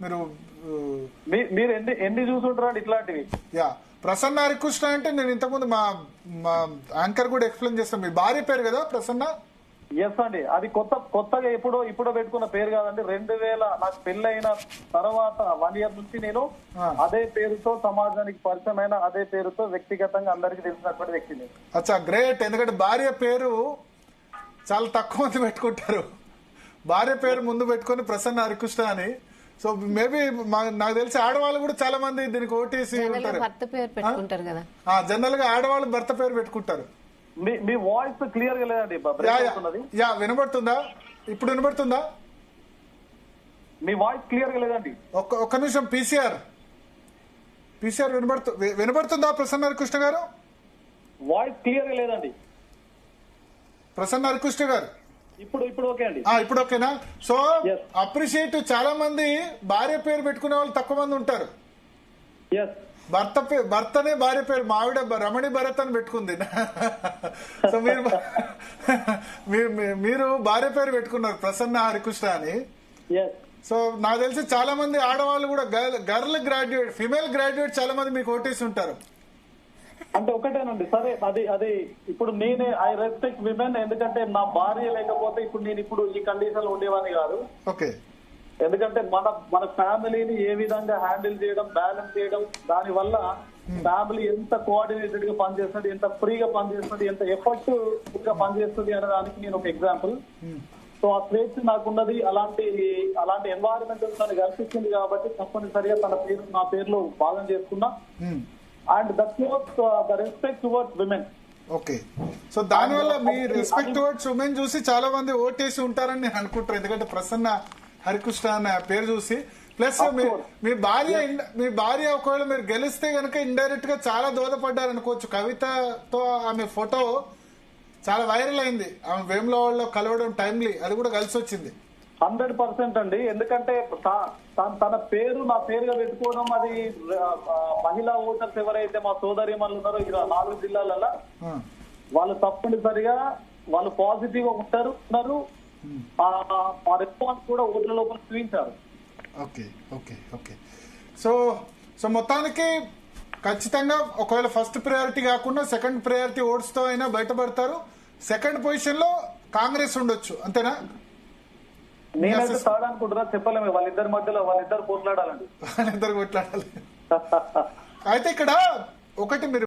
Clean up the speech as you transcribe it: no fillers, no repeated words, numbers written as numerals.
మీరు మీరు ఎన్ని చూసుంటారు ఇట్లాంటివి? యా, ప్రసన్న హరికృష్ణ అంటే నేను ఇంతకుముందు మా యాంకర్ కూడా ఎక్స్ప్లెయిన్ చేస్తాను. మీ భార్య పేరు కదా ప్రసన్న? ఎస్ అండి, అది కొత్తగా ఇప్పుడో పెట్టుకున్న పేరు కాదండి. 2000 నాకు పెళ్ళైన తర్వాత 1 year నుంచి నేను అదే పేరుతో సమాజానికి పరిచయమైన, అదే పేరుతో వ్యక్తిగతంగా అందరికి తెలిసినటువంటి వ్యక్తిని. అచ్చా, గ్రేట్. ఎందుకంటే భార్య పేరు చాలా తక్కువ మంది పెట్టుకుంటారు. భార్య పేరు ముందు పెట్టుకొని ప్రసన్న హరికృష్ణ అని. సో మేబీ నాకు తెలిసి ఆడవాళ్ళు కూడా చాలా మంది దీనికి ఓటేసి ఉంటారు. భర్త పేరు పెట్టుకుంటారు కదా. జనరల్ గా ఆడవాళ్ళు భర్త పేరు పెట్టుకుంటారు. మీ వాయిస్ క్లియర్ గా లేదండి. యా, వినబడుతుందా? ఇప్పుడు వినబడుతుందా? మీ వాయిస్ క్లియర్ గా లేదండి. ఒక్క నిమిషం. పీసీఆర్ వినబడుతుందా ప్రసన్న హరికృష్ణ గారు? వాయిస్ క్లియర్ గా లేదండి. ప్రసన్న హరికృష్ణ గారు ఇప్పుడు ఓకే అండి. ఇప్పుడు ఓకేనా? So appreciate. చాలా మంది భార్య పేరు పెట్టుకునే వాళ్ళు తక్కువ మంది ఉంటారు. భర్తనే భార్య పేరు. మా ఆవిడ రమణి భరత్ అని పెట్టుకుంది. సో మీరు భార్య పేరు పెట్టుకున్నారు ప్రసన్న హరికృష్ణ అని. సో నాకు తెలిసి చాలా మంది ఆడవాళ్ళు కూడా గర్ల్ గ్రాడ్యుయేట్, ఫిమేల్ గ్రాడ్యుయేట్ చాలా మంది మీకు ఓటేసి ఉంటారు. అంటే ఒకటేనండి. సరే, అది ఇప్పుడు ఐ రెస్పెక్ట్ విమెన్. ఎందుకంటే నా భార్య లేకపోతే ఇప్పుడు ఈ కండిషన్ లో ఉండేవాడిని కాదు. ఓకే. ఎందుకంటే మన ఫ్యామిలీని ఏ విధంగా హ్యాండిల్ చేయడం, బ్యాలెన్స్ చేయడం, దాని వల్ల ఫ్యామిలీ ఎంత కోఆర్డినేటెడ్ గా పనిచేస్తుంది, ఎంత ఫ్రీగా పనిచేస్తుంది, ఎంత ఎఫర్టివ్ గా పనిచేస్తుంది అనే దానికి నేను ఒక ఎగ్జాంపుల్. సో ఆ స్వేచ్ఛ నాకున్నది. అలాంటి ఎన్వైరన్మెంట్ తను కల్పించింది కాబట్టి తప్పనిసరిగా నా పేరులో భాగం చేసుకున్నా. And that shows the respect towards women. Okay. So దానివల్ల మీ రెస్పెక్ట్ టువర్డ్స్ ఉమెన్ చూసి చాలా మంది ఓటేసి ఉంటారని నేను అనుకుంటాను. ఎందుకంటే ప్రసన్న హరికృష్ణ అనే పేరు చూసి. ప్లస్ మీ భార్య ఒకవేళ మీరు గెలిస్తే గనక ఇండైరెక్ట్ గా చాలా దోహదపడ్డారు అనుకోవచ్చు. కవితతో ఆమె ఫోటో చాలా వైరల్ అయింది. ఆమె వేములవాడలో కలవడం టైమ్లీ, అది కూడా కలిసి వచ్చింది. 100% అండి. ఎందుకంటే తన పేరు నా పేరుగా పెట్టుకోవడం, అది మహిళా ఓటర్స్ ఎవరైతే మా సోదరిమణులు ఉన్నారో 4 జిల్లాలలో వాళ్ళు తప్పనిసరిగా వాళ్ళు పాజిటివ్ గా ఉన్నారు. ఆ రెస్పాన్స్ కూడా ఓట్ల లోపల చూపించారు. Okay okay okay. సో మొత్తానికి ఖచ్చితంగా ఒకవేళ ఫస్ట్ ప్రయారిటీ కాకుండా సెకండ్ ప్రయారిటీ ఓట్స్ తో అయినా బయటపడతారు. సెకండ్ పొజిషన్ లో కాంగ్రెస్ ఉండొచ్చు, అంతేనా? నేనైతే థర్డ్ అనుకుంటున్నా. చెప్పలేము. వాళ్ళిద్దరు కొట్లాడాలండి. వాళ్ళిద్దరు కొట్లాడాలి. అయితే ఇక్కడ ఒకటి మీరు